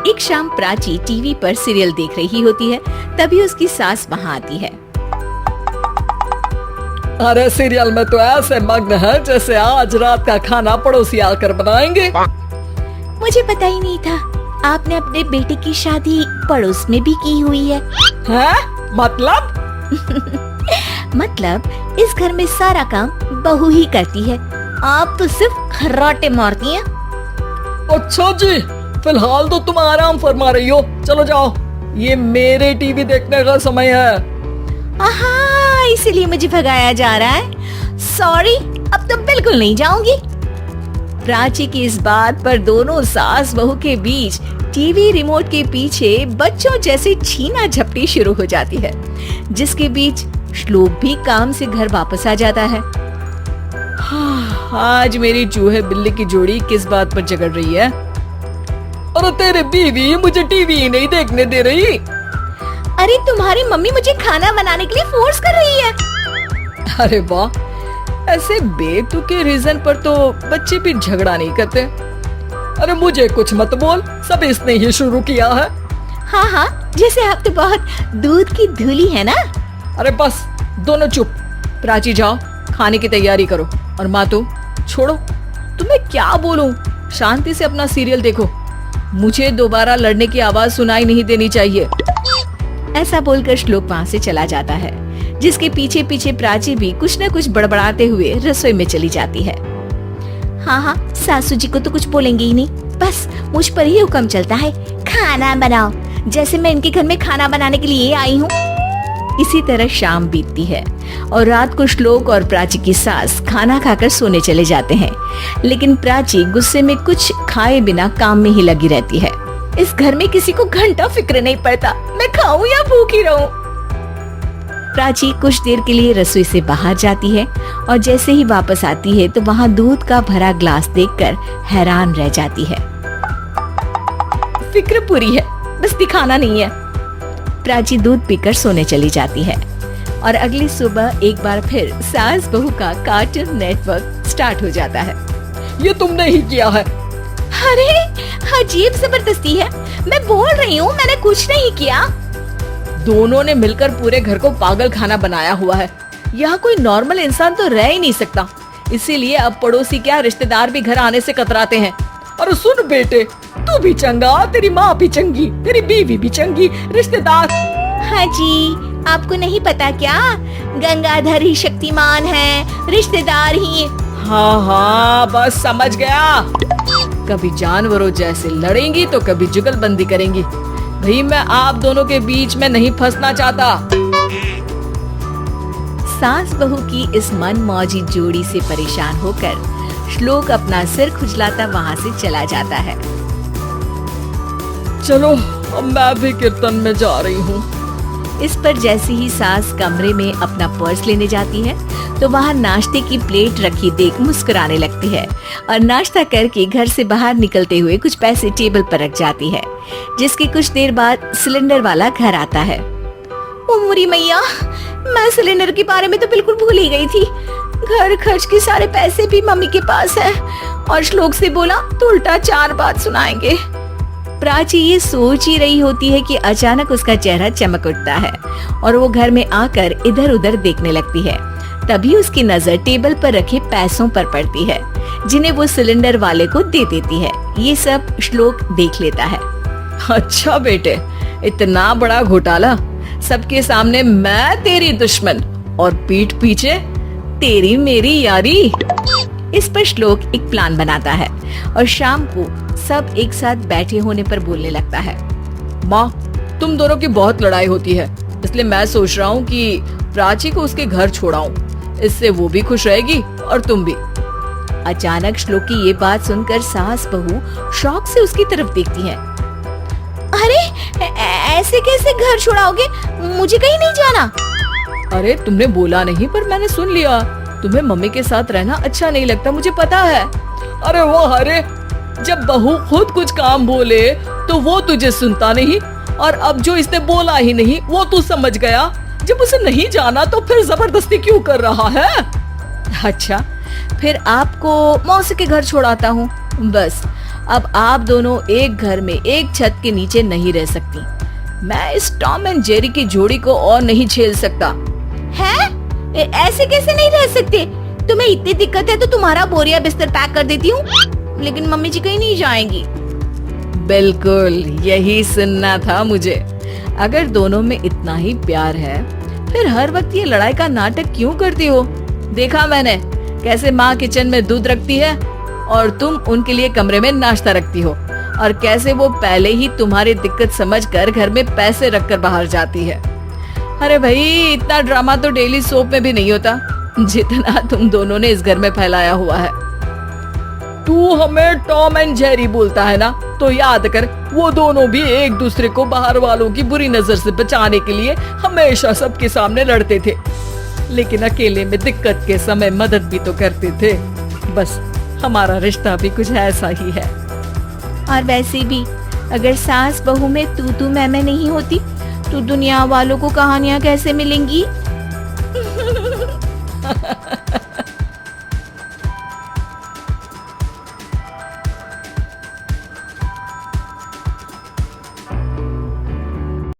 एक शाम प्राची टीवी पर सीरियल देख रही होती है, तभी उसकी सास वहाँ आती है। अरे सीरियल में तो ऐसे मग्न है जैसे आज रात का खाना पड़ोसी आकर बनाएंगे। मुझे पता ही नहीं था आपने अपने बेटे की शादी पड़ोस में भी की हुई है। हैं? मतलब? मतलब इस घर में सारा काम बहू ही करती है, आप तो सिर्फ खर्राटे मारती हैं। अच्छा जी, फिलहाल तो तुम आराम फरमा रही हो, चलो जाओ, ये मेरे टीवी देखने का समय है। आहा, इसीलिए मुझे भगाया जा रहा है। सॉरी, अब तो बिल्कुल नहीं जाऊंगी। प्राची की इस बात पर दोनों सास बहू के बीच टीवी रिमोट के पीछे बच्चों जैसे छीना झपटी शुरू हो जाती है, जिसके बीच श्लोक भी काम से घर वापस आ जाता है। आज मेरी चूहे बिल्ली की जोड़ी किस बात पर झगड़ रही है? अरे तेरे बीवी मुझे टीवी ही नहीं देखने दे रही। अरे तुम्हारी मम्मी मुझे खाना बनाने के लिए फोर्स कर रही है। अरे वाह, ऐसे बेतुके रीजन पर तो बच्चे भी झगड़ा नहीं करते। अरे मुझे कुछ मत बोल, सब इसने ही शुरू किया है। हाँ हाँ, जैसे आप तो बहुत दूध की धूली है ना। अरे बस दोनों चुप। प्राची जाओ, खाने की तैयारी करो। और माँ तुम छोड़ो, तुम्हें क्या बोलूं, शांति से अपना सीरियल देखो, मुझे दोबारा लड़ने की आवाज सुनाई नहीं देनी चाहिए। ऐसा बोलकर श्लोक वहाँ से चला जाता है, जिसके पीछे पीछे प्राची भी कुछ न कुछ बड़बड़ाते हुए रसोई में चली जाती है। हाँ हाँ, सासू जी को तो कुछ बोलेंगे ही नहीं, बस मुझ पर ही हुक्म चलता है, खाना बनाओ, जैसे मैं इनके घर में खाना बनाने के लिए आई हूँ। इसी तरह शाम बीतती है और रात को श्लोक और प्राची की सास खाना खाकर सोने चले जाते हैं, लेकिन प्राची गुस्से में कुछ खाए बिना काम में ही लगी रहती है। इस घर में किसी को घंटा फिक्र नहीं पड़ता, मैं खाऊं या भूखी रहूं। प्राची कुछ देर के लिए रसोई से बाहर जाती है और जैसे ही वापस आती है तो वहाँ दूध का भरा ग्लास देखकर हैरान रह जाती है। फिक्र पूरी है, बस दिखाना नहीं है। प्राची दूध पीकर सोने चली जाती है और अगली सुबह एक बार फिर सास बहू का कार्टून नेटवर्क स्टार्ट हो जाता है। ये तुमने ही किया है। अरे अजीब जबरदस्ती है, मैं बोल रही हूँ मैंने कुछ नहीं किया। दोनों ने मिलकर पूरे घर को पागल खाना बनाया हुआ है। यहाँ कोई नॉर्मल इंसान तो रह ही नहीं सकता, इसीलिए अब पड़ोसी क्या रिश्तेदार भी घर आने से कतराते हैं। और सुन बेटे, तू भी चंगा, तेरी माँ भी चंगी, तेरी बीवी भी चंगी, रिश्तेदार। हाँ जी, आपको नहीं पता क्या, गंगाधर ही शक्तिमान है, रिश्तेदार ही। हाँ हाँ, बस समझ गया। कभी जानवरों जैसे लड़ेंगी तो कभी जुगलबंदी करेंगी। भाई मैं आप दोनों के बीच में नहीं फंसना चाहता। सास बहू की इस मन मौजी जोड़ी से परेशान होकर श्लोक अपना सिर खुजलाता वहाँ से चला जाता है। चलो अब मैं भी कीर्तन में जा रही हूँ। इस पर जैसे ही सास कमरे में अपना पर्स लेने जाती है तो वहाँ नाश्ते की प्लेट रखी देख मुस्कुराने लगती है और नाश्ता करके घर से बाहर निकलते हुए कुछ पैसे टेबल पर रख जाती है, जिसकी कुछ देर बाद सिलेंडर वाला घर आता है। ओ मोरी मैया, मैं सिलेंडर के बारे में तो बिल्कुल भूल ही गई थी। घर खर्च के सारे पैसे भी मम्मी के पास है और श्लोक से बोला तो उल्टा 4 बात सुनाएंगे। प्राची ये सोच ही रही होती है कि अचानक उसका चेहरा चमक उठता है और वो घर में आकर इधर उधर देखने लगती है। तभी उसकी नजर टेबल पर रखे पैसों पर पड़ती है, जिन्हें वो सिलेंडर वाले को दे देती है। ये सब श्लोक देख लेता है। अच्छा बेटे, इतना बड़ा घोटाला, सबके सामने मैं तेरी दुश्मन और पीठ पीछे तेरी मेरी यारी। इस पर श्लोक एक प्लान बनाता है और शाम को सब एक साथ बैठे होने पर बोलने लगता है। माँ, तुम दोनों की बहुत लड़ाई होती है, इसलिए मैं सोच रहा हूँ कि प्राची को उसके घर छोड़ाऊं, इससे वो भी खुश रहेगी और तुम भी। अचानक श्लोक की ये बात सुनकर सास बहू शौक से उसकी तरफ देखती हैं। अरे ऐसे कैसे घर छोड़ाओगे, मुझे कहीं नहीं जाना। अरे तुमने बोला नहीं पर मैंने सुन लिया, तुम्हें मम्मी के साथ रहना अच्छा नहीं लगता, मुझे पता है। अरे वाह, अरे जब बहू खुद कुछ काम बोले तो वो तुझे सुनता नहीं, और अब जो इसने बोला ही नहीं वो तू समझ गया। जब उसे नहीं जाना तो फिर जबरदस्ती क्यों कर रहा है? अच्छा, फिर आपको मौसी के घर छोड़ाता हूँ। बस अब आप दोनों एक घर में एक छत के नीचे नहीं रह सकती। मैं इस टॉम एंड जेरी की जोड़ी को और नहीं झेल सकता। है? ऐसे कैसे नहीं रह सकते? तुम्हें इतनी दिक्कत है तो तुम्हारा बोरिया बिस्तर पैक कर देती हूँ, लेकिन मम्मी जी कहीं नहीं जाएंगी। बिल्कुल यही सुनना था मुझे। अगर दोनों में इतना ही प्यार है फिर हर वक्त ये लड़ाई का नाटक क्यों करती हो? देखा मैंने कैसे माँ किचन में दूध रखती है और तुम उनके लिए कमरे में नाश्ता रखती हो, और कैसे वो पहले ही तुम्हारी दिक्कत समझकर घर में पैसे रखकर बाहर जाती है। अरे भाई, इतना ड्रामा तो डेली सोप में भी नहीं होता जितना तुम दोनों ने इस घर में फैलाया हुआ है। तू हमें टॉम एंड जेरी बोलता है ना, तो याद कर वो दोनों भी एक दूसरे को बाहर वालों की बुरी नजर से बचाने के लिए हमेशा सबके सामने लड़ते थे, लेकिन अकेले में दिक्कत के समय मदद भी तो करते थे। बस हमारा रिश्ता भी कुछ ऐसा ही है। और वैसे भी अगर सास बहू में तू मैं नहीं होती तो दुनिया वालों को कहानियां कैसे मिलेंगी?